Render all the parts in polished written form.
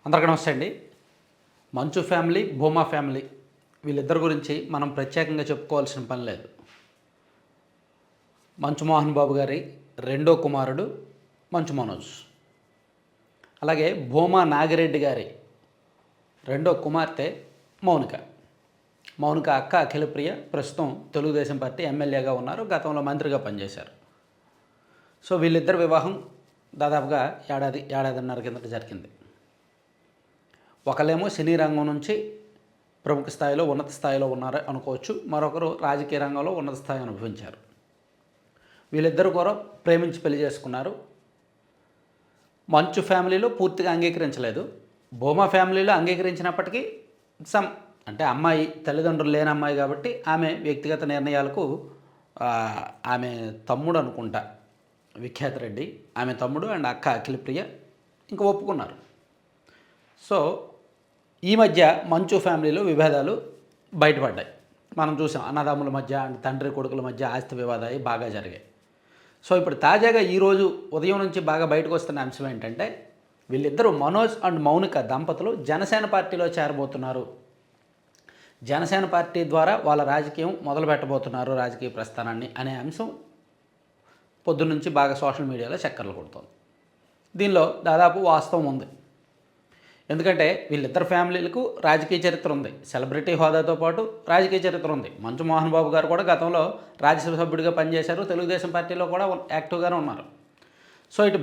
అందరికీ నమస్తే అండి. మంచు ఫ్యామిలీ, భూమా ఫ్యామిలీ వీళ్ళిద్దరి గురించి మనం ప్రత్యేకంగా చెప్పుకోవాల్సిన పని లేదు. మంచు మోహన్ బాబు గారి రెండో కుమారుడు మంచు మనోజ్. అలాగే భూమా నాగిరెడ్డి గారి రెండో కుమార్తె మౌనిక. మౌనిక అక్క అఖిలప్రియ ప్రస్తుతం తెలుగుదేశం పార్టీ ఎమ్మెల్యేగా ఉన్నారు. గతంలో మంత్రిగా పనిచేశారు. సో వీళ్ళిద్దరి వివాహం దాదాపుగా ఏడాదిన్నర కిందట జరిగింది. ఒకళ్ళేమో సినీ రంగం నుంచి ప్రముఖ స్థాయిలో ఉన్నత స్థాయిలో ఉన్నారు అనుకోవచ్చు. మరొకరు రాజకీయ రంగంలో ఉన్నత స్థాయి అనుభవించారు. వీళ్ళిద్దరూ కూడా ప్రేమించి పెళ్లి చేసుకున్నారు. మంచు ఫ్యామిలీలో పూర్తిగా అంగీకరించలేదు. భూమా ఫ్యామిలీలో అంగీకరించినప్పటికీ అంటే అమ్మాయి తల్లిదండ్రులు లేని అమ్మాయి కాబట్టి ఆమె వ్యక్తిగత నిర్ణయాలకు ఆమె తమ్ముడు అనుకుంటా విఖ్యాత రెడ్డి, ఆమె తమ్ముడు అండ్ అక్క అఖిలప్రియ ఇంకా ఒప్పుకున్నారు. సో ఈ మధ్య మంచు ఫ్యామిలీలో విభేదాలు బయటపడ్డాయి. మనం చూసాం, అన్నదమ్ముల మధ్య అండ్ తండ్రి కొడుకుల మధ్య ఆస్తి వివాదాలు బాగా జరిగాయి. సో ఇప్పుడు తాజాగా ఈరోజు ఉదయం నుంచి బాగా బయటకు వస్తున్న అంశం ఏంటంటే, వీళ్ళిద్దరూ మనోజ్ అండ్ మౌనిక దంపతులు జనసేన పార్టీలో చేరబోతున్నారు. జనసేన పార్టీ ద్వారా వాళ్ళ రాజకీయం మొదలు పెట్టబోతున్నారు, రాజకీయ ప్రస్థానాన్ని అనే అంశం పొద్దున్నుంచి బాగా సోషల్ మీడియాలో చక్కర్లు కొడుతోంది. దీనిలో దాదాపు వాస్తవం ఉంది. ఎందుకంటే వీళ్ళిద్దరు ఫ్యామిలీలకు రాజకీయ చరిత్ర ఉంది. సెలబ్రిటీ హోదాతో పాటు రాజకీయ చరిత్ర ఉంది. మంచు మోహన్ బాబు గారు కూడా గతంలో రాజ్యసభ సభ్యుడిగా పనిచేశారు. తెలుగుదేశం పార్టీలో కూడా యాక్టివ్గానే ఉన్నారు. సో ఇటు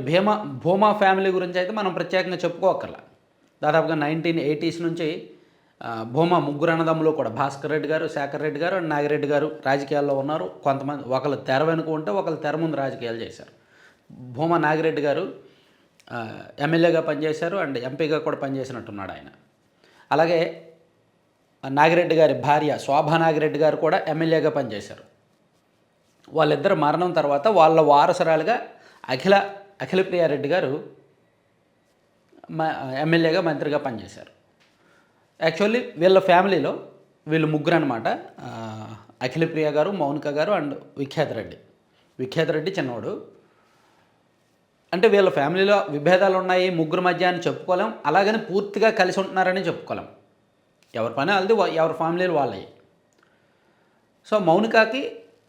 భూమా ఫ్యామిలీ గురించి అయితే మనం ప్రత్యేకంగా చెప్పుకోకర్లా. దాదాపుగా 1980s నుంచి భూమా ముగ్గురు అన్నదమ్ములు కూడా భాస్కర్ రెడ్డి గారు, శేఖర్ రెడ్డి గారు అండ్ నాగిరెడ్డి గారు రాజకీయాల్లో ఉన్నారు. కొంతమంది ఒకళ్ళు తెర వెనుక ఉంటే ఒకళ్ళు తెర ముందు రాజకీయాలు చేశారు. భూమా నాగిరెడ్డి గారు ఎమ్మెల్యేగా పనిచేశారు అండ్ ఎంపీగా కూడా పనిచేసినట్టున్నాడు ఆయన. అలాగే నాగిరెడ్డి గారి భార్య శోభా నాగిరెడ్డి గారు కూడా ఎమ్మెల్యేగా పనిచేశారు. వాళ్ళిద్దరు మరణం తర్వాత వాళ్ళ వారసురాలుగా అఖిలప్రియారెడ్డి గారు ఎమ్మెల్యేగా మంత్రిగా పనిచేశారు. యాక్చువల్లీ వీళ్ళ ఫ్యామిలీలో వీళ్ళు ముగ్గురు అనమాట. అఖిలప్రియ గారు, మౌనిక గారు అండ్ విఖ్యాత రెడ్డి చిన్నవాడు. అంటే వీళ్ళ ఫ్యామిలీలో విభేదాలు ఉన్నాయి ముగ్గురు మధ్య అని చెప్పుకోలేం. అలాగని పూర్తిగా కలిసి ఉంటున్నారని చెప్పుకోలేం. ఎవరి పని వాళ్ళది, ఎవరి ఫ్యామిలీలు వాళ్ళవి. సో మౌనికకి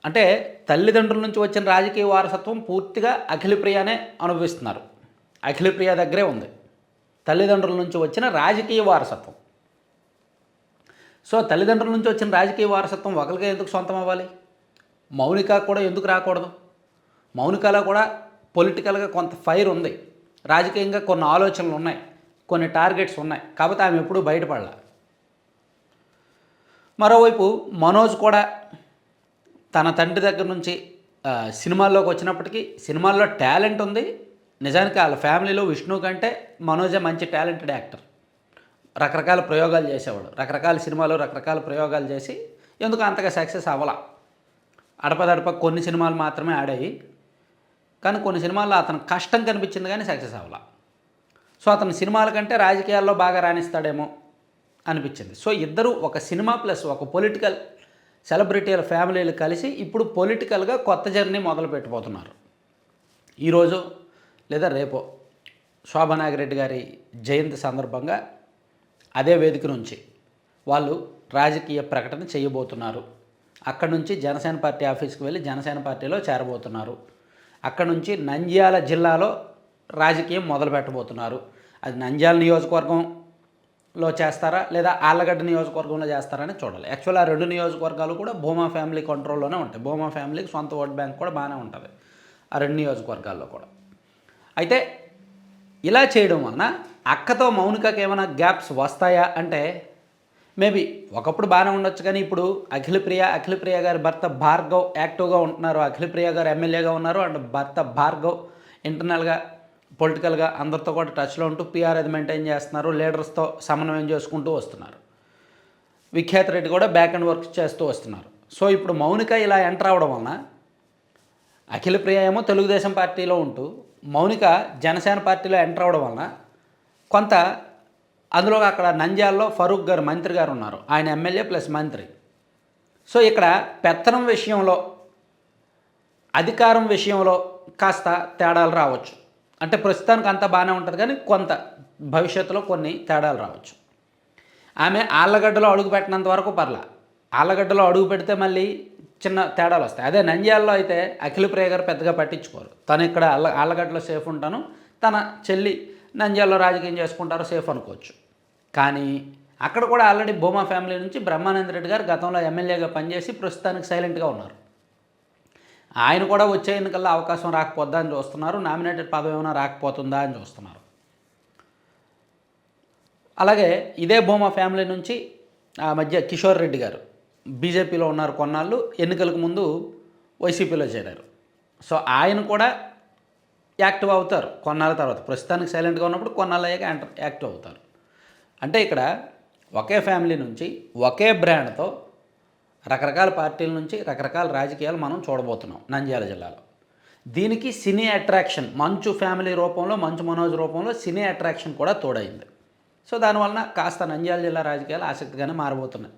అంటే తల్లిదండ్రుల నుంచి వచ్చిన రాజకీయ వారసత్వం పూర్తిగా అఖిలప్రియనే అనుభవిస్తున్నారు. అఖిలప్రియ దగ్గరే ఉంది తల్లిదండ్రుల నుంచి వచ్చిన రాజకీయ వారసత్వం. సో తల్లిదండ్రుల నుంచి వచ్చిన రాజకీయ వారసత్వం ఒకరికే ఎందుకు సొంతం అవ్వాలి? మౌనిక కూడా ఎందుకు రాకూడదు? మౌనికలో కూడా పొలిటికల్గా కొంత ఫైర్ ఉంది, రాజకీయంగా కొన్ని ఆలోచనలు ఉన్నాయి, కొన్ని టార్గెట్స్ ఉన్నాయి. కాబట్టి ఆమె ఎప్పుడూ బయటపడాల. మరోవైపు మనోజ్ కూడా తన తండ్రి దగ్గర నుంచి సినిమాల్లోకి వచ్చినప్పటికీ సినిమాల్లో టాలెంట్ ఉంది. నిజానికి వాళ్ళ ఫ్యామిలీలో విష్ణు కంటే మనోజే మంచి టాలెంటెడ్ యాక్టర్. రకరకాల ప్రయోగాలు చేసేవాడు. రకరకాల సినిమాలు రకరకాల ప్రయోగాలు చేసి ఎందుకు అంతగా సక్సెస్ అవ్వాల. అడపదడప కొన్ని సినిమాలు మాత్రమే ఆడాయి. కానీ కొన్ని సినిమాల్లో అతను కష్టం కనిపించింది కానీ సక్సెస్ అవ్వాల. సో అతను సినిమాల కంటే రాజకీయాల్లో బాగా రాణిస్తాడేమో అనిపించింది. సో ఇద్దరు ఒక సినిమా ప్లస్ ఒక పొలిటికల్ సెలబ్రిటీల ఫ్యామిలీలు కలిసి ఇప్పుడు పొలిటికల్గా కొత్త జర్నీ మొదలు పెట్టబోతున్నారు. ఈరోజు లేదా రేపో శోభా నాగిరెడ్డి గారి జయంతి సందర్భంగా అదే వేదిక నుంచి వాళ్ళు రాజకీయ ప్రకటన చేయబోతున్నారు. అక్కడి నుంచి జనసేన పార్టీ ఆఫీస్కి వెళ్ళి జనసేన పార్టీలో చేరబోతున్నారు. అక్కడ నుంచి నంద్యాల జిల్లాలో రాజకీయం మొదలు పెట్టబోతున్నారు. అది నంద్యాల నియోజకవర్గంలో చేస్తారా లేదా ఆళ్ళగడ్డ నియోజకవర్గంలో చేస్తారా అని చూడాలి. యాక్చువల్ ఆ రెండు నియోజకవర్గాలు కూడా భూమా ఫ్యామిలీ కంట్రోల్లోనే ఉంటాయి. భూమా ఫ్యామిలీకి సొంత ఓట్ బ్యాంక్ కూడా బాగానే ఉంటుంది ఆ రెండు నియోజకవర్గాల్లో కూడా. అయితే ఇలా చేయడం వలన అక్కతో మౌనికకి ఏమైనా గ్యాప్స్ వస్తాయా అంటే మేబీ ఒకప్పుడు బాగానే ఉండొచ్చు. కానీ ఇప్పుడు అఖిలప్రియ గారి భర్త భార్గవ్ యాక్టివ్గా ఉంటున్నారు. అఖిలప్రియ గారు ఎమ్మెల్యేగా ఉన్నారు అండ్ భర్త భార్గవ్ ఇంటర్నల్గా పొలిటికల్గా అందరితో కూడా టచ్లో ఉంటూ పీఆర్ అది మెయింటైన్ చేస్తున్నారు. లీడర్స్తో సమన్వయం చేసుకుంటూ వస్తున్నారు. విఖ్యాత రెడ్డి కూడా బ్యాక్ అండ్ వర్క్ చేస్తూ వస్తున్నారు. సో ఇప్పుడు మౌనిక ఇలా ఎంటర్ అవ్వడం వలన అఖిలప్రియ ఏమో తెలుగుదేశం పార్టీలో ఉంటూ మౌనిక జనసేన పార్టీలో ఎంటర్ అవ్వడం వలన కొంత అందులో అక్కడ నంద్యాలలో ఫరూక్ గారు మంత్రి గారు ఉన్నారు. ఆయన ఎమ్మెల్యే ప్లస్ మంత్రి. సో ఇక్కడ పెత్తనం విషయంలో అధికారం విషయంలో కాస్త తేడాలు రావచ్చు. అంటే ప్రస్తుతానికి అంతా బాగానే ఉంటుంది కానీ కొంత భవిష్యత్తులో కొన్ని తేడాలు రావచ్చు. ఆమె ఆళ్ళగడ్డలో అడుగు పెట్టినంత వరకు పర్లా, ఆళ్ళగడ్డలో అడుగు పెడితే మళ్ళీ చిన్న తేడాలు వస్తాయి. అదే నంద్యాలలో అయితే అఖిలప్రియ గారు పెద్దగా పట్టించుకోరు. తను ఇక్కడ ఆళ్ళగడ్డలో సేఫ్ ఉంటాను, తన చెల్లి నంద్యాలలో రాజకీయం చేసుకుంటారో సేఫ్ అనుకోవచ్చు. కానీ అక్కడ కూడా ఆల్రెడీ భూమా ఫ్యామిలీ నుంచి బ్రహ్మానంద రెడ్డి గారు గతంలో ఎమ్మెల్యేగా పనిచేసి ప్రస్తుతానికి సైలెంట్గా ఉన్నారు. ఆయన కూడా వచ్చే ఎన్నికల్లో అవకాశం రాకపోద్దా అని చూస్తున్నారు, నామినేటెడ్ పదవి ఏమైనా రాకపోతుందా అని చూస్తున్నారు. అలాగే ఇదే భూమా ఫ్యామిలీ నుంచి ఆ మధ్య కిషోర్ రెడ్డి గారు బీజేపీలో ఉన్నారు, కొన్నాళ్ళు ఎన్నికలకు ముందు వైసీపీలో చేరారు. సో ఆయన కూడా యాక్టివ్ అవుతారు కొన్నాళ్ళ తర్వాత. ప్రస్తుతానికి సైలెంట్గా ఉన్నప్పుడు కొన్నాళ్ళు అయ్యాక యాక్టివ్ అవుతారు. అంటే ఇక్కడ ఒకే ఫ్యామిలీ నుంచి ఒకే బ్రాండ్తో రకరకాల పార్టీల నుంచి రకరకాల రాజకీయాలు మనం చూడబోతున్నాం నంద్యాల జిల్లాలో. దీనికి సినీ అట్రాక్షన్, మంచు ఫ్యామిలీ రూపంలో, మంచు మనోజ్ రూపంలో సినీ అట్రాక్షన్ కూడా తోడైంది. సో దానివలన కాస్త నంద్యాల జిల్లా రాజకీయాలు ఆసక్తిగానే మారబోతున్నాయి.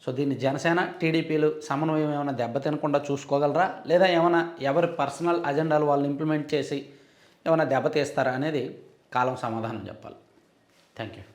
సో దీన్ని జనసేన టీడీపీలు సమన్వయం ఏమైనా దెబ్బతినకుండా చూసుకోగలరా, లేదా ఏమైనా ఎవరి పర్సనల్ అజెండాలు వాళ్ళు ఇంప్లిమెంట్ చేసి ఏమైనా దెబ్బతీస్తారా అనేది కాలం సమాధానం చెప్పాలి. Thank you.